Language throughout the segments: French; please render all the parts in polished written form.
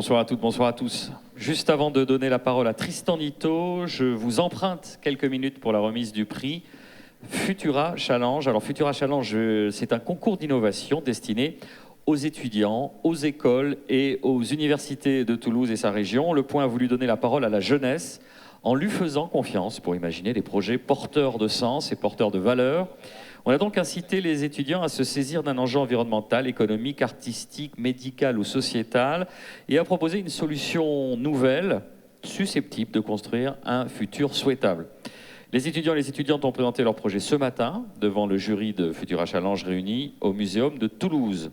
Bonsoir à toutes, bonsoir à tous. Juste avant de donner la parole à Tristan Nitto, je vous emprunte quelques minutes pour la remise du prix Futura Challenge. Alors Futura Challenge, c'est un concours d'innovation destiné aux étudiants, aux écoles et aux universités de Toulouse et sa région. Le Point a voulu donner la parole à la jeunesse en lui faisant confiance pour imaginer des projets porteurs de sens et porteurs de valeurs. On a donc incité les étudiants à se saisir d'un enjeu environnemental, économique, artistique, médical ou sociétal et à proposer une solution nouvelle, susceptible de construire un futur souhaitable. Les étudiants et les étudiantes ont présenté leur projet ce matin devant le jury de Futura Challenge réuni au Muséum de Toulouse.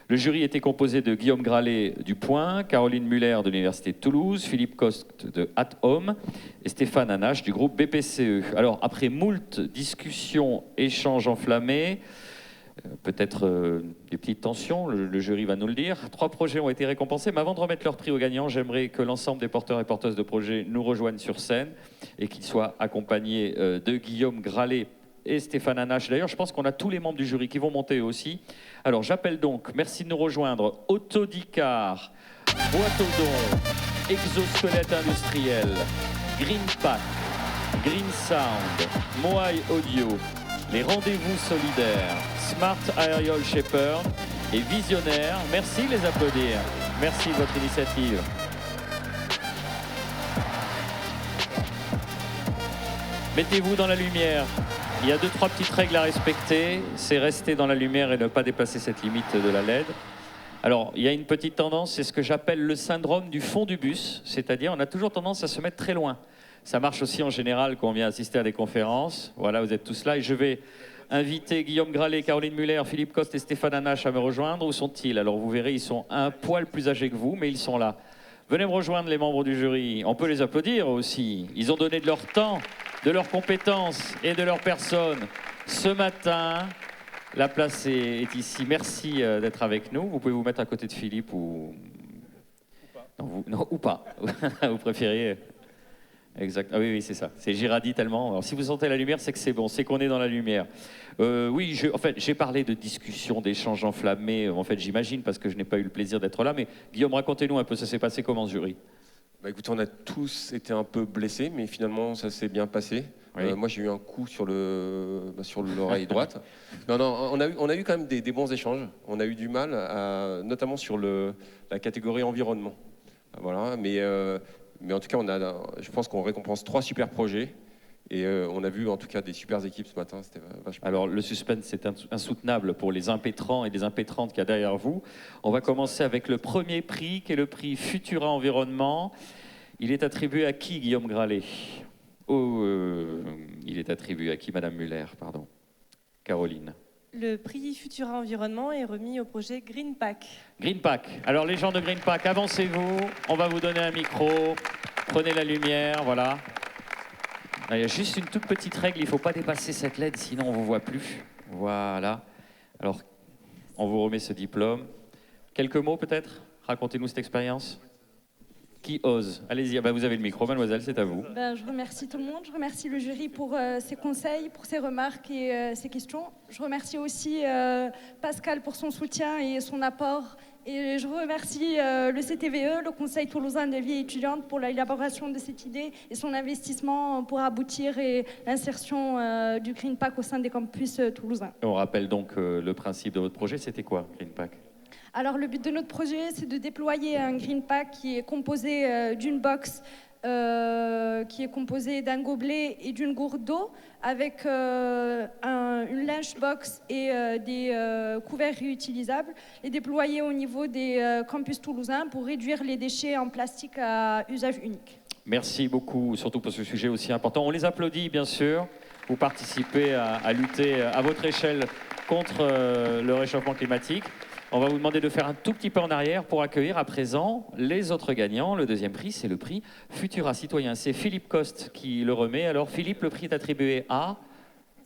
Le jury était composé de Guillaume Gralet du Point, Caroline Muller de l'Université de Toulouse, Philippe Coste de At Home et Stéphane Anache du groupe BPCE. Alors, après moult discussions, échanges enflammés, peut-être des petites tensions, le jury va nous le dire, 3 projets ont été récompensés. Mais avant de remettre leur prix aux gagnants, j'aimerais que l'ensemble des porteurs et porteuses de projets nous rejoignent sur scène et qu'ils soient accompagnés de Guillaume Gralet et Stéphane Anache. D'ailleurs, je pense qu'on a tous les membres du jury qui vont monter aussi. Alors, j'appelle donc, merci de nous rejoindre, Autodicar, Boîte aux dons, Exosquelette Industriel, Greenpack, Green Sound, Moai Audio, les Rendez-vous Solidaires, Smart Aerial Shepherd et Visionnaire. Merci de les applaudir. Merci de votre initiative. Mettez-vous dans la lumière. Il y a 2-3 petites règles à respecter. C'est rester dans la lumière et ne pas dépasser cette limite de la LED. Alors, il y a une petite tendance, c'est ce que j'appelle le syndrome du fond du bus. C'est-à-dire, on a toujours tendance à se mettre très loin. Ça marche aussi en général quand on vient assister à des conférences. Voilà, vous êtes tous là. Et je vais inviter Guillaume Gralet, Caroline Muller, Philippe Coste et Stéphane Anache à me rejoindre. Où sont-ils? Alors, vous verrez, ils sont un poil plus âgés que vous, mais ils sont là. Venez me rejoindre, les membres du jury. On peut les applaudir aussi. Ils ont donné de leur temps, de leurs compétences et de leur personne. Ce matin, la place est ici. Merci d'être avec nous. Vous pouvez vous mettre à côté de Philippe ou... Non, ou pas. Vous préférez... Exact. Ah oui, c'est ça. C'est Girardi tellement. Alors, si vous sentez la lumière, c'est que c'est bon, c'est qu'on est dans la lumière. Oui, en fait, j'ai parlé de discussions, d'échanges enflammés. En fait, j'imagine, parce que je n'ai pas eu le plaisir d'être là. Mais Guillaume, racontez-nous un peu, ça s'est passé comment, ce jury? Bah, écoutez, on a tous été un peu blessés, mais finalement, ça s'est bien passé. Oui. Moi, j'ai eu un coup sur l'oreille droite. Non, on a eu quand même des bons échanges. On a eu du mal, notamment sur la catégorie environnement. Voilà, mais en tout cas, je pense qu'on récompense 3 super projets. Et on a vu en tout cas des super équipes ce matin, c'était vachement... Alors le suspense, c'est insoutenable pour les impétrants et les impétrantes qu'il y a derrière vous. On va commencer avec le premier prix, qui est le prix Futura Environnement. Il est attribué à qui, Guillaume Gralet? Il est attribué à qui, Madame Muller, pardon? Caroline. Le prix Futura Environnement est remis au projet Greenpack. Greenpack. Alors les gens de Greenpack, avancez-vous. On va vous donner un micro. Prenez la lumière, voilà. Il y a juste une toute petite règle, il ne faut pas dépasser cette LED, sinon on ne vous voit plus. Voilà. Alors, on vous remet ce diplôme. Quelques mots peut-être? Racontez-nous cette expérience. Qui ose? Allez-y, vous avez le micro, mademoiselle, c'est à vous. Je remercie tout le monde, je remercie le jury pour ses conseils, pour ses remarques et ses questions. Je remercie aussi Pascal pour son soutien et son apport. Et je remercie le CTVE, le Conseil toulousain de vie étudiante, pour l'élaboration de cette idée et son investissement pour aboutir et l'insertion du Greenpack au sein des campus toulousains. On rappelle donc le principe de votre projet, c'était quoi, Greenpack? Alors le but de notre projet, c'est de déployer un Greenpack qui est composé d'une box, qui est composée d'un gobelet et d'une gourde d'eau, avec une lunchbox et des couverts réutilisables, et déployer au niveau des campus toulousains pour réduire les déchets en plastique à usage unique. Merci beaucoup, surtout pour ce sujet aussi important. On les applaudit, bien sûr. Vous participez à lutter à votre échelle contre le réchauffement climatique. On va vous demander de faire un tout petit peu en arrière pour accueillir à présent les autres gagnants. Le deuxième prix, c'est le prix Futura Citoyen. C'est Philippe Coste qui le remet. Alors Philippe, le prix est attribué à...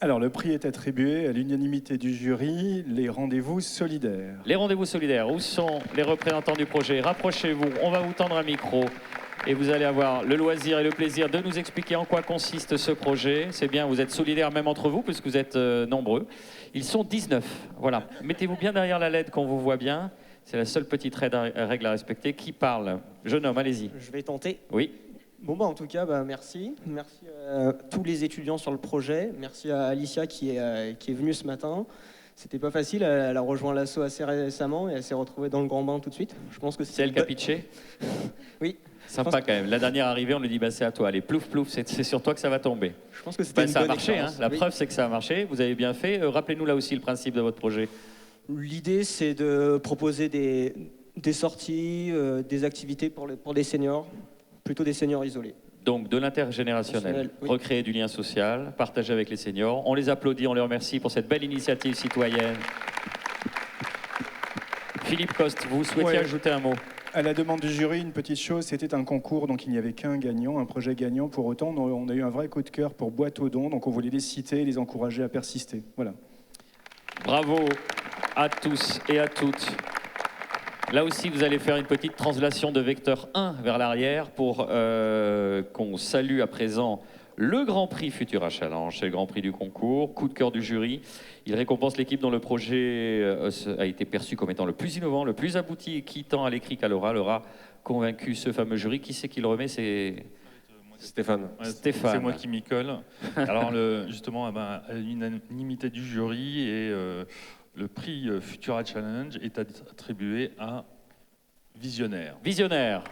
Alors le prix est attribué à l'unanimité du jury, les Rendez-vous Solidaires. Les Rendez-vous Solidaires, où sont les représentants du projet? Rapprochez-vous, on va vous tendre un micro. Et vous allez avoir le loisir et le plaisir de nous expliquer en quoi consiste ce projet. C'est bien, vous êtes solidaires même entre vous, puisque vous êtes nombreux. Ils sont 19, voilà. Mettez-vous bien derrière la LED qu'on vous voit bien. C'est la seule petite règle à respecter. Qui parle? Jeune homme, allez-y. Je vais tenter. Oui. Bon, en tout cas, merci. Merci à tous les étudiants sur le projet. Merci à Alicia qui est venue ce matin. C'était pas facile, elle a rejoint l'asso assez récemment et elle s'est retrouvée dans le grand bain tout de suite. Je pense que c'est elle qui a pitché. Oui. Sympa quand même. La dernière arrivée, on lui dit c'est à toi. Allez, plouf, plouf, c'est sur toi que ça va tomber. Je pense que c'était ça a marché. Hein. La preuve, c'est que ça a marché. Vous avez bien fait. Rappelez-nous là aussi le principe de votre projet. L'idée, c'est de proposer des sorties, des activités pour des seniors, plutôt des seniors isolés. Donc de l'intergénérationnel, oui. Recréer du lien social, partager avec les seniors. On les applaudit, on les remercie pour cette belle initiative citoyenne. Philippe Coste, vous souhaitiez ajouter un mot? À la demande du jury, une petite chose, c'était un concours, donc il n'y avait qu'un gagnant, un projet gagnant. Pour autant, on a eu un vrai coup de cœur pour Boîte aux dons, donc on voulait les citer et les encourager à persister. Voilà. Bravo à tous et à toutes. Là aussi, vous allez faire une petite translation de vecteur 1 vers l'arrière pour qu'on salue à présent le Grand Prix Futura Challenge. C'est le Grand Prix du concours, coup de cœur du jury. Il récompense l'équipe dont le projet a été perçu comme étant le plus innovant, le plus abouti et qui, tant à l'écrit qu'à l'oral, aura convaincu ce fameux jury. Qui c'est qui le remet? C'est Stéphane. Ouais, Stéphane. C'est moi qui m'y colle. Alors, justement, à l'unanimité du jury et le prix Futura Challenge est attribué à Visionnaire. Visionnaire.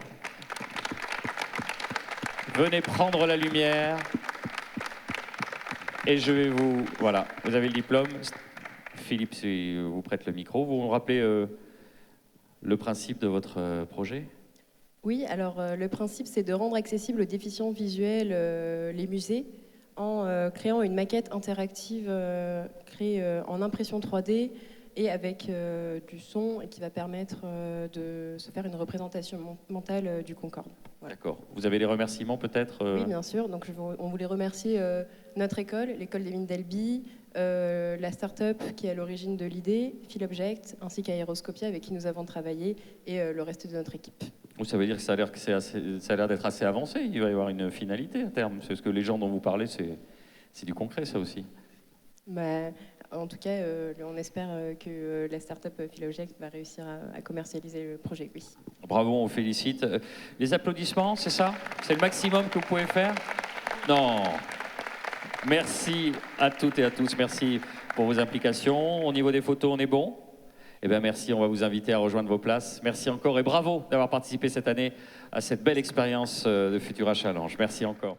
Venez prendre la lumière. Et je vais vous... Voilà, vous avez le diplôme. Philippe, si vous prête le micro, vous me rappelez le principe de votre projet? Oui, alors le principe, c'est de rendre accessible aux déficients visuels les musées en créant une maquette interactive créée en impression 3D et avec du son et qui va permettre de se faire une représentation mentale du Concorde. Voilà. D'accord. Vous avez les remerciements peut-être Oui, bien sûr. Donc on voulait remercier notre école, l'école des mines d'Albi, la start-up qui est à l'origine de l'idée, Philobject, ainsi qu'Aéroscopia avec qui nous avons travaillé et le reste de notre équipe. Ça veut dire que ça a l'air d'être assez avancé. Il va y avoir une finalité à terme. C'est ce que les gens dont vous parlez, c'est du concret, ça aussi. Bah, en tout cas, on espère que la start-up Philobject va réussir à commercialiser le projet, oui. Bravo, on félicite. Les applaudissements, c'est ça? C'est le maximum que vous pouvez faire? Non. Merci à toutes et à tous. Merci pour vos implications. Au niveau des photos, on est bon? Eh bien, merci. On va vous inviter à rejoindre vos places. Merci encore et bravo d'avoir participé cette année à cette belle expérience de Futura Challenge. Merci encore.